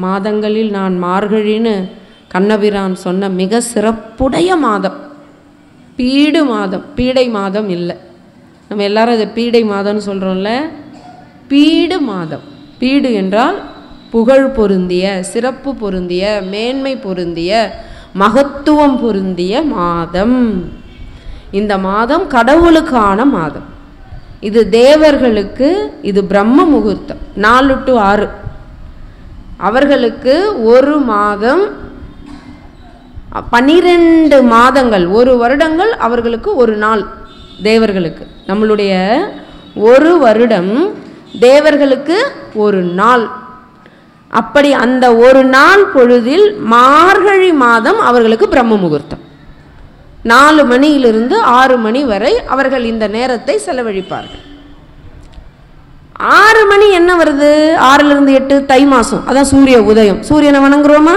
மாதங்களில் நான் மார்கழின்னு கண்ணபிரான் சொன்ன மிக சிறப்புடைய மாதம் பீடு மாதம். பீடை மாதம் இல்லை, நம்ம எல்லாரும் இதை பீடை மாதம்னு சொல்கிறோம்ல. பீடு மாதம். பீடு என்றால் புகழ் பொருந்திய, சிறப்பு பொருந்திய, மேன்மை பொருந்திய, மகத்துவம் பொருந்திய மாதம். இந்த மாதம் கடவுளுக்கான மாதம். இது தேவர்களுக்கு, இது பிரம்ம முகூர்த்தம் 4 to 6. அவர்களுக்கு ஒரு மாதம் 12 மாதங்கள், ஒரு வருடங்கள் அவர்களுக்கு ஒரு நாள். தேவர்களுக்கு, நம்மளுடைய ஒரு வருடம் தேவர்களுக்கு ஒரு நாள். அப்படி அந்த ஒரு நாள் பொழுதில் மார்கழி மாதம் அவர்களுக்கு பிரம்ம முகூர்த்தம். 4 மணியிலிருந்து 6 மணி வரை அவர்கள் இந்த நேரத்தை செலவழிப்பார்கள். 6 மணி என்ன வருது? 6லிருந்து 8 தை மாதம், அதான் சூரிய உதயம். சூரியனை வணங்குறோமா?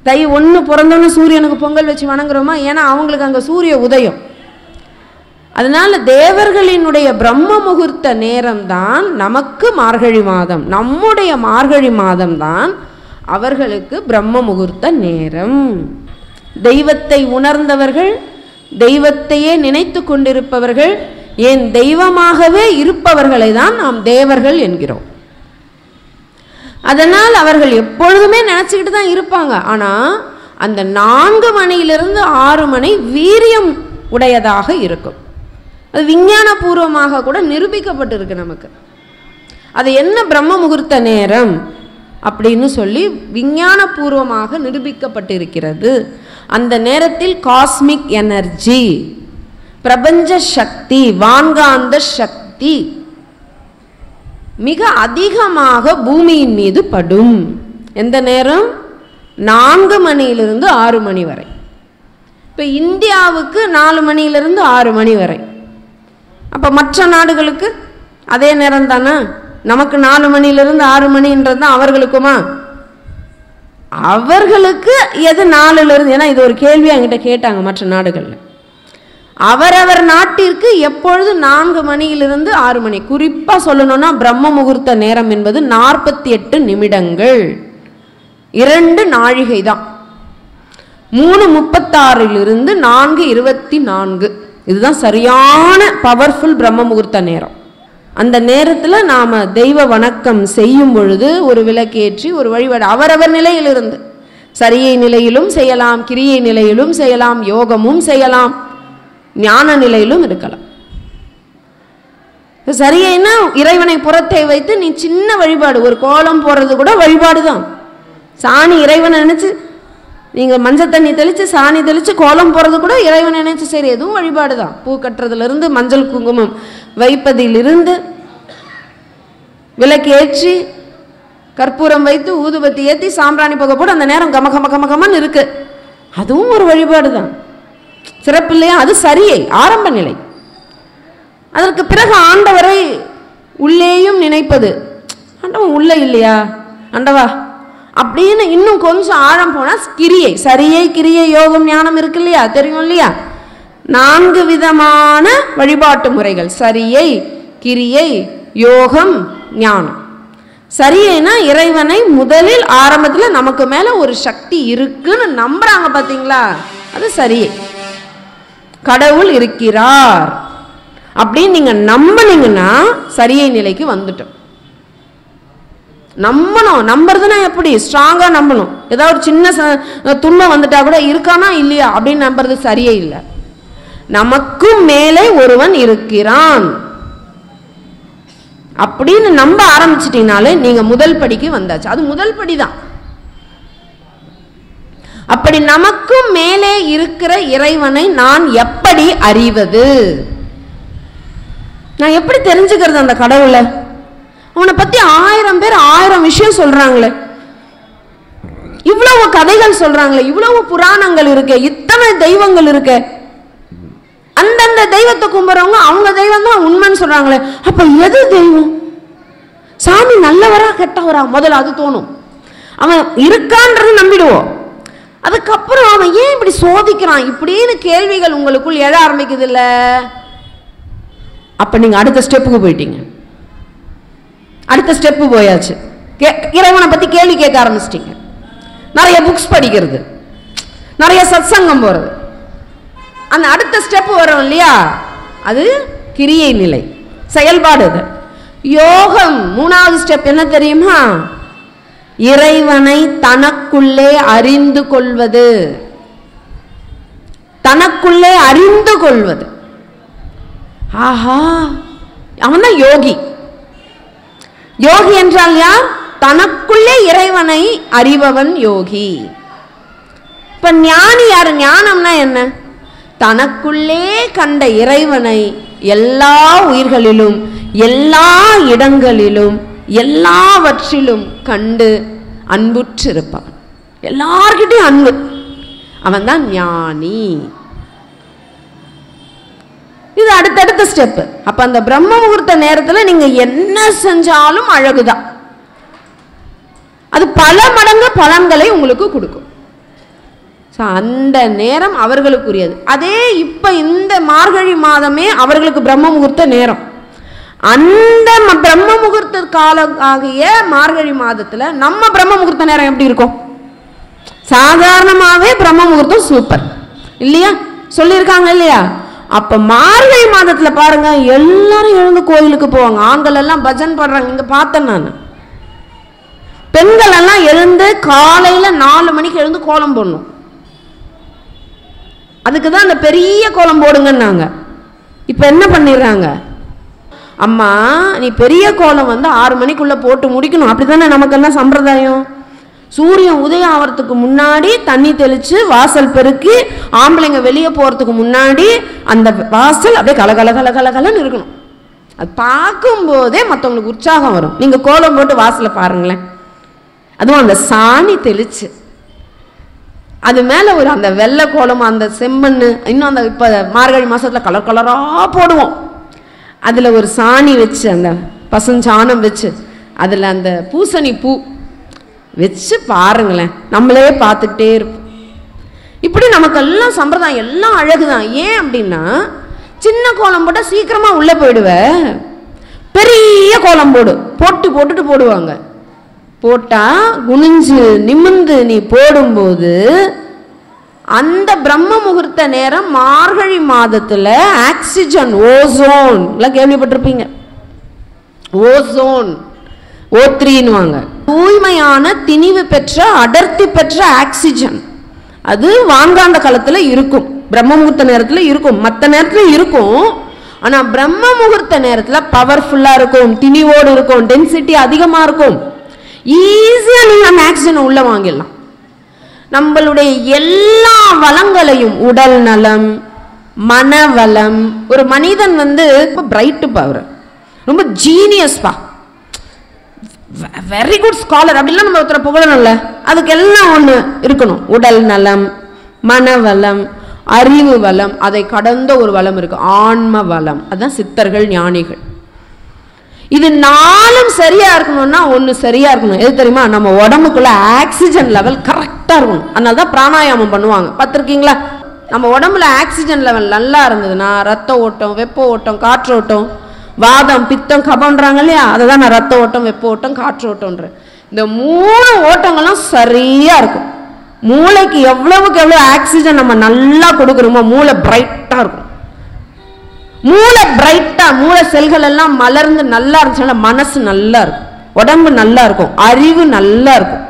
தை 1 பிறந்தோன்னு சூரியனுக்கு பொங்கல் வச்சு வணங்குறோமா? ஏன்னா அவங்களுக்கு அங்கே சூரிய உதயம். அதனால தேவர்களினுடைய பிரம்ம முகூர்த்த நேரம் தான் நமக்கு மார்கழி மாதம். நம்முடைய மார்கழி மாதம் தான் அவர்களுக்கு பிரம்ம முகூர்த்த நேரம். தெய்வத்தை உணர்ந்தவர்கள், தெய்வத்தையே நினைத்து கொண்டிருப்பவர்கள், ஏன் தெய்வமாகவே இருப்பவர்களை தான் நாம் தேவர்கள் என்கிறோம். அதனால் அவர்கள் எப்பொழுதுமே நினச்சிக்கிட்டு தான் இருப்பாங்க. ஆனால் அந்த 4 மணியிலிருந்து 6 மணி வீரியம் உடையதாக இருக்கும். அது விஞ்ஞான பூர்வமாக கூட நிரூபிக்கப்பட்டிருக்கு நமக்கு. அது என்ன பிரம்ம முகூர்த்த நேரம் அப்படின்னு சொல்லி விஞ்ஞான பூர்வமாக நிரூபிக்கப்பட்டிருக்கிறது. அந்த நேரத்தில் காஸ்மிக் எனர்ஜி, பிரபஞ்ச சக்தி, வான்காந்த சக்தி மிக அதிகமாக பூமியின் மீது படும். எந்த நேரம்? 4 மணியிலிருந்து 6 மணி வரை. இப்போ இந்தியாவுக்கு 4 மணியிலிருந்து 6 மணி வரை. அப்போ மற்ற நாடுகளுக்கு அதே நேரம் தானே? நமக்கு 4 மணியிலிருந்து 6 மணின்றது தான் அவர்களுக்குமா? அவர்களுக்கு எது 4லிருந்து? ஏன்னா இது ஒரு கேள்வி என்கிட்ட கேட்டாங்க மற்ற நாடுகளில். அவரவர் நாட்டிற்கு எப்பொழுது 4 மணியிலிருந்து 6 மணி. குறிப்பாக சொல்லணும்னா பிரம்ம முகூர்த்த நேரம் என்பது 48 நிமிடங்கள், 2 நாழிகை தான். 3:36 4:24 இதுதான் சரியான பவர்ஃபுல் பிரம்ம முகூர்த்த நேரம். அந்த நேரத்தில் நாம் தெய்வ வணக்கம் செய்யும் பொழுது ஒரு விளக்கேற்றி ஒரு வழிபாடு அவரவர் நிலையிலிருந்து, சரியை நிலையிலும் செய்யலாம், கிரியை நிலையிலும் செய்யலாம், யோகமும் செய்யலாம், ஞான நிலையிலும் இருக்கலாம். சரியைன்னா இறைவனை புறத்தை வைத்து நீ சின்ன வழிபாடு, ஒரு கோலம் போடுறது கூட வழிபாடு தான். சாணி இறைவனை நினைச்சு நீங்கள் மஞ்சள் தண்ணி தெளித்து சாணி தெளித்து கோலம் போடுறது கூட இறைவனை நினைச்சு சரி, எதுவும் வழிபாடு தான். பூ கட்டுறதுலேருந்து மஞ்சள் குங்குமம் வைப்பதிலிருந்து விளக்கு ஏற்றி கற்பூரம் வைத்து ஊதுபத்தி ஏற்றி சாம்பிராணி புகை போட்டு அந்த நேரம் கம கம கம கமன்னு இருக்கு, அதுவும் ஒரு வழிபாடு தான். சிறப்பு இல்லையா? அது சரியை ஆரம்ப நிலை. அதற்கு பிறகு ஆண்டவரை உள்ளேயும் நினைப்பது. ஆண்டவன் உள்ள இல்லையா ஆண்டவா அப்படின்னு இன்னும் கொஞ்சம் ஆழம் போனால் கிரியை, சரியை, கிரியை, யோகம், ஞானம் இருக்கு இல்லையா? தெரியும் இல்லையா? 4 விதமான வழிபாட்டு முறைகள்: சரியை, கிரியை, யோகம், ஞானம். சரியைனா இறைவனை முதலில் ஆரம்பத்தில் நமக்கு மேலே ஒரு சக்தி இருக்குன்னு நம்புறாங்க பார்த்தீங்களா? அது சரியை. கடவுள் இருக்கிறார் அப்படின்னு நீங்க நம்பினீங்கன்னா சரியை நிலைக்கு வந்துட்டோம். நம்பணும். நம்புறதுன்னா எப்படி? ஸ்ட்ராங்கா நம்பணும். ஏதாவது ஒரு சின்ன துன்பம் வந்துட்டா கூட இருக்கானா இல்லையா அப்படின்னு நம்புறது சரியே இல்லை. நமக்கும் மேலே ஒருவன் இருக்கிறான் அப்படின்னு நம்ப ஆரம்பிச்சிட்டீங்கனாலே நீங்க முதல் படிக்கு வந்தாச்சு. அது முதல் படிதான். அப்படி நமக்கும் மேலே இருக்கிற இறைவனை நான் எப்படி அறிவது? நான் எப்படி தெரிஞ்சுக்கிறது அந்த கடவுளை? அவனை பத்தி 1000 பேர் 1000 விஷயம் சொல்றாங்களே, இவ்வளவு கதைகள் சொல்றாங்களே, இவ்வளவு புராணங்கள் இருக்கு, இத்தனை தெய்வங்கள் இருக்கு. அந்தந்த தெய்வத்தை கும்பிடுறவங்க அவங்க தெய்வம் தான் உண்மைன்னு சொல்றாங்களே, அப்ப எது தெய்வம்? சாமி நல்லவரா கெட்டவரா? முதல்ல அது தோணும். அவன் இருக்கான்றது நம்பிடுவோம். அதுக்கப்புறம் அவன் ஏன் இப்படி சோதிக்கிறான் இப்படின்னு கேள்விகள் உங்களுக்குள் எழ ஆரம்பிக்குது இல்ல? அப்ப நீங்க அடுத்த ஸ்டெப்புக்கு போயிட்டீங்க. அடுத்த ஸ்டெப்பு போயாச்சு. இறைவனை பத்தி கேள்வி கேட்க ஆரம்பிச்சிட்டீங்க. நிறைய புக்ஸ் படிக்கிறது, நிறைய சத்சங்கம் போறது, அந்த அடுத்த ஸ்டெப் வரும் இல்லையா, அது கிரியை நிலை, செயல்பாடு. யோகம் மூணாவது ஸ்டெப் என்ன தெரியுமா? இறைவனை தனக்குள்ளே அறிந்து கொள்வது. தனக்குள்ளே அறிந்து கொள்வது. ஆஹா, அவன் தான் யோகி. யோகி என்றால் யார்? தனக்குள்ளே இறைவனை அறிபவன் யோகி. இப்ப ஞானி யாரு? ஞானம்னா என்ன? தனக்குள்ளே கண்ட இறைவனை எல்லா உயிர்களிலும் எல்லா இடங்களிலும் எல்லாவற்றிலும் கண்டு அன்புற்று இருப்பான். எல்லார்கிட்டையும் அன்பு. அவன் தான் ஞானி. இது அடுத்தடுத்த ஸ்டெப். அப்ப அந்த பிரம்ம முகூர்த்த நேரத்தில் நீங்க என்ன செஞ்சாலும் அழகுதான். அது பல மடங்கு பலன்களை உங்களுக்கு கொடுக்கும். அந்த நேரம் அவர்களுக்குரியது. அதே இப்ப இந்த மார்கழி மாதமே அவர்களுக்கு பிரம்ம முகூர்த்த நேரம். அந்த பிரம்ம முகூர்த்த காலம் ஆகிய மார்கழி மாதத்துல நம்ம பிரம்ம முகூர்த்த நேரம் எப்படி இருக்கும்? சாதாரணமாவே பிரம்ம முகூர்த்தம் சூப்பர் இல்லையா, சொல்லியிருக்காங்க இல்லையா? அப்ப மார்கழி மாதத்துல பாருங்க, எல்லாரும் எழுந்து கோயிலுக்கு போவாங்க. ஆண்கள் எல்லாம் பஜன் பாடுறாங்க. இங்க பார்த்தேன் நான். பெண்கள் எல்லாம் எழுந்து காலையில 4 மணிக்கு எழுந்து கோலம் போடணும். அதுக்குதான் அந்த பெரிய கோலம் போடுங்கன்னாங்க. இப்ப என்ன பண்ணிடுறாங்க? அம்மா நீ பெரிய கோலம் 6 மணிக்குள்ள போட்டு முடிக்கணும். அப்படித்தானே நமக்கெல்லாம் சம்பிரதாயம். சூரியன் உதயம் ஆகிறதுக்கு முன்னாடி தண்ணி தெளிச்சு வாசல் பெருக்கி ஆம்பளைங்க வெளியே போறதுக்கு முன்னாடி அந்த வாசல் அப்படியே கலகல கலகலன்னு இருக்கணும். அது பார்க்கும் போதே மற்றவங்களுக்கு உற்சாகம் வரும். நீங்க கோலம் போட்டு வாசல பாருங்களேன். அதுவும் அந்த சாணி தெளிச்சு அது மேல ஒரு அந்த வெள்ளை கோலம், அந்த செம்மண்ணு, இன்னும் அந்த இப்ப மார்கழி மாசத்துல கலர் கலரா போடுவோம். அதுல ஒரு சாணி வச்சு, அந்த பசுஞ்சாணம் வச்சு, அதுல அந்த பூசணி பூ வச்சு பாருங்களேன், நம்மளே பார்த்துக்கிட்டே இருப்போம். இப்படி நமக்கு எல்லாம் சம்பிரதாயம், எல்லாம் அழகுதான். ஏன் அப்படின்னா, சின்ன கோலம் போட்டால் சீக்கிரமா உள்ள போயிடுவ. பெரிய கோலம் போட்டுட்டு போடுவாங்க. போட்டா குனிஞ்சு நிமிந்து நீ போடும்போது அந்த பிரம்ம முகூர்த்த நேரம் மார்கழி மாதத்துல ஆக்சிஜன், ஓசோன் எல்லாம் கேள்விப்பட்டிருப்பீங்க. ஓசோன் O3ன்னுவாங்க. தூய்மையான திணிவு பெற்ற அடர்த்தி பெற்ற ஆக்சிஜன். அது வாங்காந்த காலத்துல இருக்கும், பிரம்ம முகூர்த்த நேரத்துல இருக்கும். மற்ற நேரத்துல இருக்கும், ஆனா பிரம்ம முகூர்த்த நேரத்துல பவர்ஃபுல்லா இருக்கும், திணிவோடு இருக்கும், டென்சிட்டி அதிகமா இருக்கும். ஈஸியா நீங்க அந்த ஆக்சிஜனை உள்ள வாங்கிடலாம். நம்மளுடைய எல்லா வளங்களையும், உடல் நலம், மனவளம், ஒரு மனிதன் ரொம்ப பிரைட் பவர், ரொம்ப ஜீனியஸ் பா, வெரி குட் ஸ்காலர் அப்படிலாம் நம்ம ஒருத்தரை புகழணும்ல. அதுக்கு எல்லாம் ஒண்ணு இருக்கணும். உடல் நலம், மனவளம், அறிவு வளம், அதை கடந்த ஒரு வளம் இருக்கு, ஆன்ம வளம். அதுதான் சித்தர்கள், ஞானிகள். இது 4ம் சரியா இருக்கணும்னா ஒண்ணு சரியா இருக்கணும். எது தெரியுமா? நம்ம உடம்புக்குள்ள ஆக்சிஜன் லெவல் கரெக்டா இருக்கணும். அதனாலதான் பிராணாயாமம் பண்ணுவாங்க, பார்த்திருக்கீங்களா? நம்ம உடம்புல ஆக்சிஜன் லெவல் நல்லா இருந்ததுன்னா ரத்த ஓட்டம், வெப்ப ஓட்டம், காற்றோட்டம், வாதம், பித்தம், கபம்ன்றாங்க இல்லையா, அதுதான் நான் ரத்த ஓட்டம், வெப்ப ஓட்டம், காற்று ஓட்டம்ன்ற. இந்த 3 ஓட்டங்களும் சரியா இருக்கும். மூளைக்கு எவ்வளவுக்கு எவ்வளவு ஆக்சிஜன் நம்ம நல்லா கொடுக்கணுமோ மூளை பிரைட்டா இருக்கும். மூளை பிரைட்டா, மூளை செல்கள் எல்லாம் மலர்ந்து நல்லா இருந்துச்சுன்னா மனசு நல்லா இருக்கும், உடம்பு நல்லா இருக்கும், அறிவு நல்லா இருக்கும்.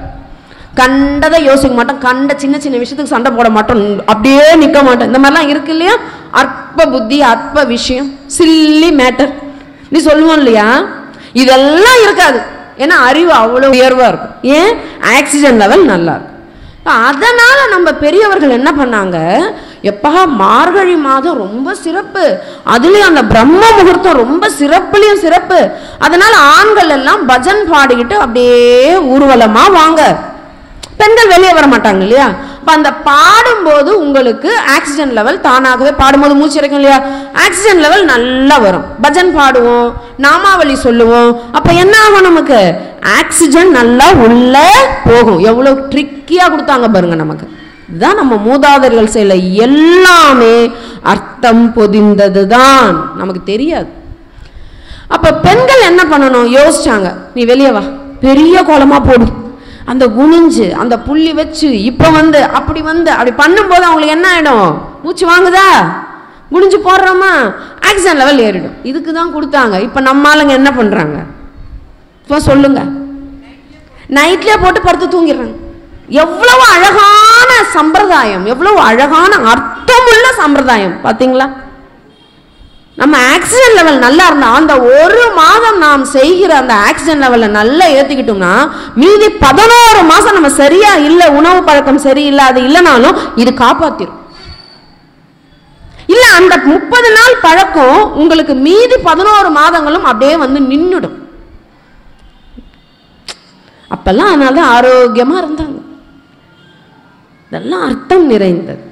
கண்டதை யோசிக்க மாட்டோம், கண்ட சின்ன சின்ன விஷயத்துக்கு சண்டை போட மாட்டோம், அப்படியே நிற்க மாட்டோம். இந்த மாதிரிலாம் இருக்கு இல்லையா? அற்ப புத்தி, அற்ப விஷயம், சில்லி மேட்டர் நீ சொல்லுவோம் இல்லையா? இதெல்லாம் இருக்காது. ஏன்னா அறிவு அவ்வளவு உயர்வா இருக்கும். ஏன்? ஆக்சிஜன் லெவல் நல்லா இருக்கும். அதனால நம்ம பெரியவர்கள் என்ன பண்ணாங்க, எப்பா மார்கழி மாதம் ரொம்ப சிறப்பு, அதுலயும் அந்த பிரம்ம முகூர்த்தம் ரொம்ப சிறப்புலயும் சிறப்பு. அதனால ஆண்கள் எல்லாம் பஜன் பாடிக்கிட்டு அப்படியே ஊர்வலமா வாங்க. பெண்கள் வெளியே வர மாட்டாங்க இல்லையா? அப்ப அந்த பாடும்போது உங்களுக்கு ஆக்சிஜன் லெவல் தானாகவே, பாடும்போது மூச்சு இறைக்கும் இல்லையா, ஆக்சிஜன் லெவல் நல்லா வரும். பஜன் பாடுவோம், நாமாவளி சொல்லுவோம். அப்ப என்ன ஆகும்? நமக்கு ஆக்சிஜன் நல்லா உள்ள போகும். எவ்வளவு ட்ரிக்கியா கொடுத்தாங்க பாருங்க நமக்கு. இதுதான் நம்ம மூதாதையர்கள் செய்யல, எல்லாமே அர்த்தம் பொதிந்ததுதான், நமக்கு தெரியாது. அப்ப பெண்கள் என்ன பண்ணணும் யோசிச்சாங்க, நீ வெளியே வா, பெரிய கோலமா போடும். அந்த குனிஞ்சு அந்த புள்ளி வச்சு இப்ப வந்து அப்படி பண்ணும்போது அவங்களுக்கு என்ன ஆயிடும்? மூச்சு வாங்குதா? குனிஞ்சு போடுறோமா, ஆக்சிஜன் லெவல் ஏறிடும். இதுக்கு தான் கொடுத்தாங்க. இப்ப நம்ம ஆளுங்க என்ன பண்றாங்க? இப்போ சொல்லுங்க, நைட்லயே போட்டு படுத்து தூங்கிடுறாங்க. எவ்வளவு அழகான சம்பிரதாயம், எவ்வளவு அழகான அர்த்தமுள்ள சம்பிரதாயம் பாத்தீங்களா? நம்ம ஆக்சிஜன் லெவல் நல்லா இருந்தா அந்த ஒரு மாதம் நாம் செய்கிற அந்த ஆக்சிஜன் லெவலை நல்லா ஏத்திக்கிட்டோம்னா மீதி 11 மாசம் நம்ம சரியா இல்லை, உணவு பழக்கம் சரியில்லை, அது இல்லைனாலும் இது காப்பாத்திரும். இல்ல அந்த 30 நாள் பழக்கம் உங்களுக்கு மீதி 11 மாதங்களும் அப்படியே வந்து நின்னுடும். அப்பெல்லாம் அதனால ஆரோக்கியமா இருந்தாங்க. இதெல்லாம் அர்த்தம் நிறைந்தது.